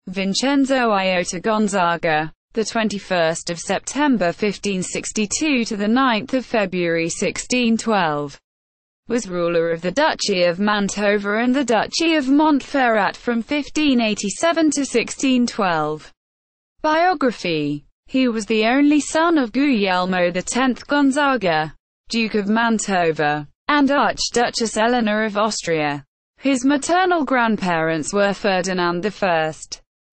Vincenzo Iota Gonzaga, the 21st of September 1562 to the 9th of February 1612, was ruler of the Duchy of Mantova and the Duchy of Montferrat from 1587 to 1612. Biography. He was the only son of Guglielmo X Gonzaga, Duke of Mantova, and Archduchess Eleanor of Austria. His maternal grandparents were Ferdinand I,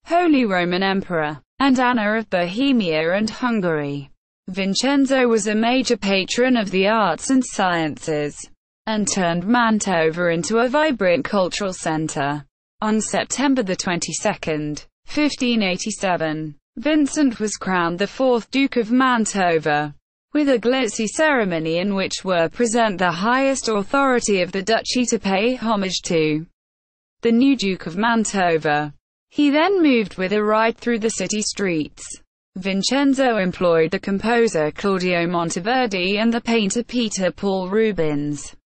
Holy Roman Emperor, and Anna of Bohemia and Hungary. Vincenzo was a major patron of the arts and sciences, and turned Mantova into a vibrant cultural center. On September 22, 1587, Vincent was crowned the fourth Duke of Mantova, with a glitzy ceremony in which were present the highest authority of the duchy to pay homage to the new Duke of Mantova. He then moved with a ride through the city streets. Vincenzo employed the composer Claudio Monteverdi and the painter Peter Paul Rubens.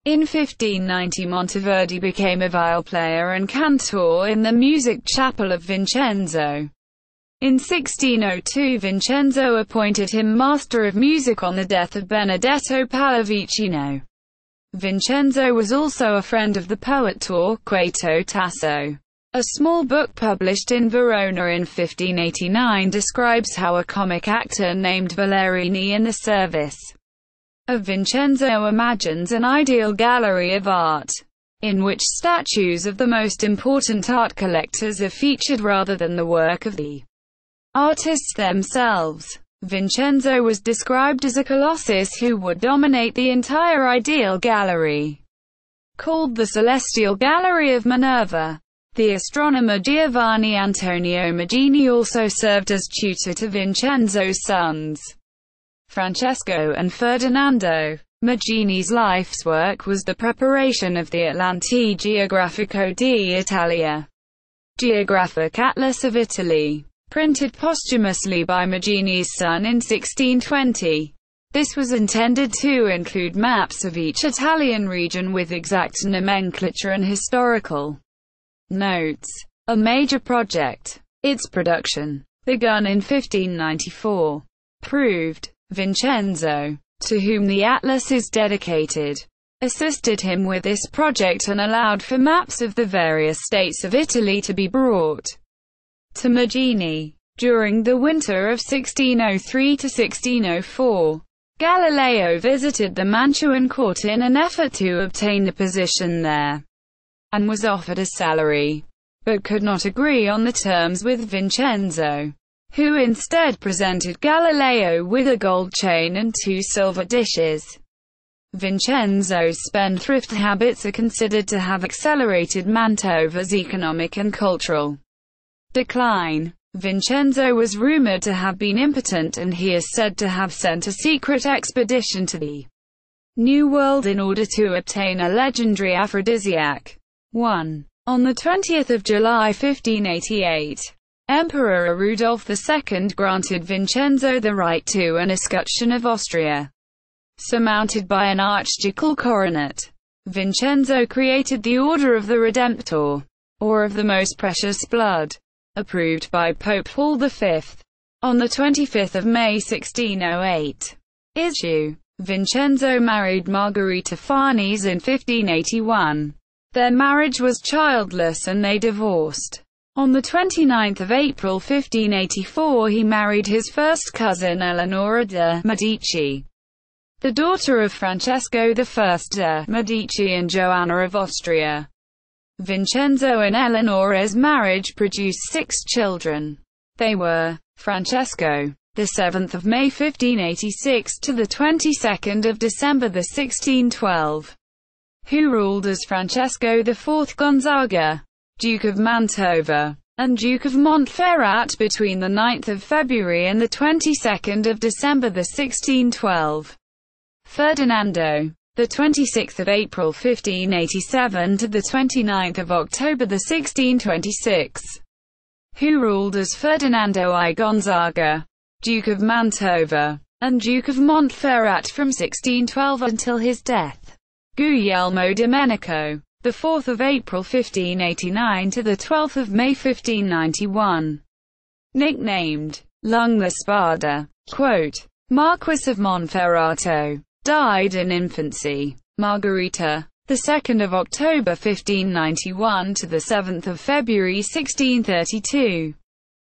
In 1590 Monteverdi became a viol player and cantor in the music chapel of Vincenzo. In 1602 Vincenzo appointed him Master of Music on the death of Benedetto Pallavicino. Vincenzo was also a friend of the poet Torquato Tasso. A small book published in Verona in 1589 describes how a comic actor named Valerini in the service of Vincenzo imagines an ideal gallery of art, in which statues of the most important art collectors are featured rather than the work of the artists themselves. Vincenzo was described as a colossus who would dominate the entire ideal gallery, called the Celestial Gallery of Minerva. The astronomer Giovanni Antonio Magini also served as tutor to Vincenzo's sons, Francesco and Ferdinando. Magini's life's work was the preparation of the Atlanti Geografico d'Italia, Geographic Atlas of Italy, printed posthumously by Magini's son in 1620. This was intended to include maps of each Italian region with exact nomenclature and historical notes. A major project. Its production, begun in 1594, proved. Vincenzo, to whom the atlas is dedicated, assisted him with this project and allowed for maps of the various states of Italy to be brought to Magini. During the winter of 1603 to 1604, Galileo visited the Mantuan court in an effort to obtain a position there, and was offered a salary, but could not agree on the terms with Vincenzo, who instead presented Galileo with a gold chain and 2 silver dishes. Vincenzo's spendthrift habits are considered to have accelerated Mantova's economic and cultural decline. Vincenzo was rumored to have been impotent, and he is said to have sent a secret expedition to the New World in order to obtain a legendary aphrodisiac. 1. On the 20th of July 1588, Emperor Rudolph II granted Vincenzo the right to an escutcheon of Austria, surmounted by an archducal coronet. Vincenzo created the Order of the Redemptor, or of the Most Precious Blood, approved by Pope Paul V. On the 25th of May 1608, issue. Vincenzo married Margherita Farnese in 1581. Their marriage was childless and they divorced. On the 29th of April 1584 he married his first cousin Eleonora de' Medici, the daughter of Francesco I de' Medici and Joanna of Austria. Vincenzo and Eleonora's marriage produced 6 children. They were Francesco, the 7th of May 1586 to the 22nd of December 1612, who ruled as Francesco IV Gonzaga, Duke of Mantova, and Duke of Montferrat between the 9th of February and the 22nd of December 1612. Ferdinando, the 26th of April 1587 to the 29th of October 1626, who ruled as Ferdinando I Gonzaga, Duke of Mantova, and Duke of Montferrat from 1612 until his death. Guglielmo Domenico, the 4th of April 1589 to the 12th of May 1591. Nicknamed Lung the Spada, quote, Marquis of Monferrato, died in infancy. Margarita, the 2nd of October 1591 to the 7th of February 1632.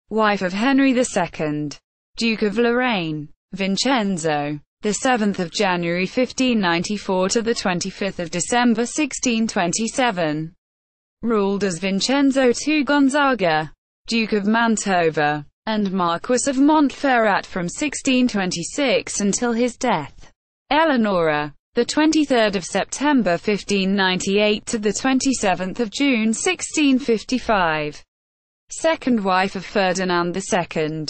Wife of Henry II, Duke of Lorraine. Vincenzo, the 7th of January 1594 to the 25th of December 1627. Ruled as Vincenzo II Gonzaga, Duke of Mantova, and Marquis of Montferrat from 1626 until his death. Eleonora, the 23rd of September 1598 to the 27th of June 1655. Second wife of Ferdinand II,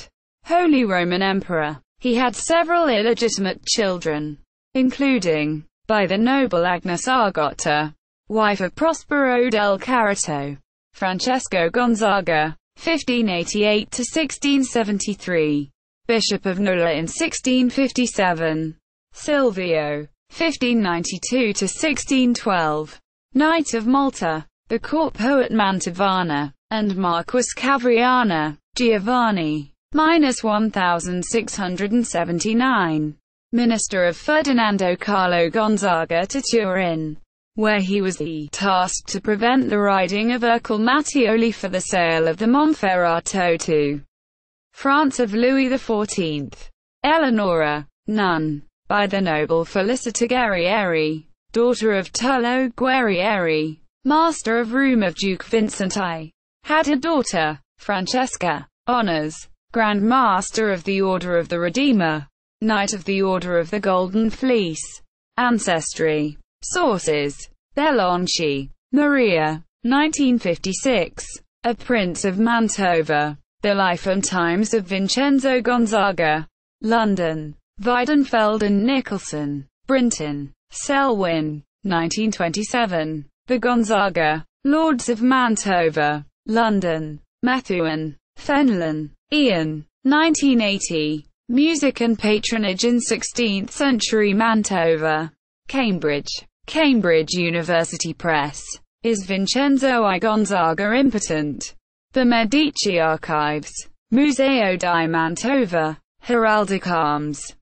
Holy Roman Emperor. He had several illegitimate children, including, by the noble Agnes Argotta, wife of Prospero del Carito, Francesco Gonzaga, 1588 to 1673, Bishop of Nola in 1657, Silvio, 1592 to 1612, Knight of Malta, the court poet Mantovana, and Marquis Cavriana, Giovanni. -1679. Minister of Ferdinando Carlo Gonzaga to Turin, where he was tasked to prevent the riding of Ercole Mattioli for the sale of the Monferrato to France of Louis XIV. Eleonora, nun, by the noble Felicita Guerrieri, daughter of Tullo Guerrieri, master of room of Duke Vincent I, had a daughter, Francesca. Honors: Grand Master of the Order of the Redeemer, Knight of the Order of the Golden Fleece. Ancestry. Sources: Belonci, Maria, 1956. A Prince of Mantova. The Life and Times of Vincenzo Gonzaga. London: Weidenfeld and Nicholson. Brinton, Selwyn, 1927. The Gonzaga, Lords of Mantova. London: Methuen, Fenelon, Ian, 1980. Music and Patronage in 16th Century Mantova. Cambridge: Cambridge University Press. Is Vincenzo I Gonzaga impotent? The Medici Archives. Museo di Mantova. Heraldic Arms.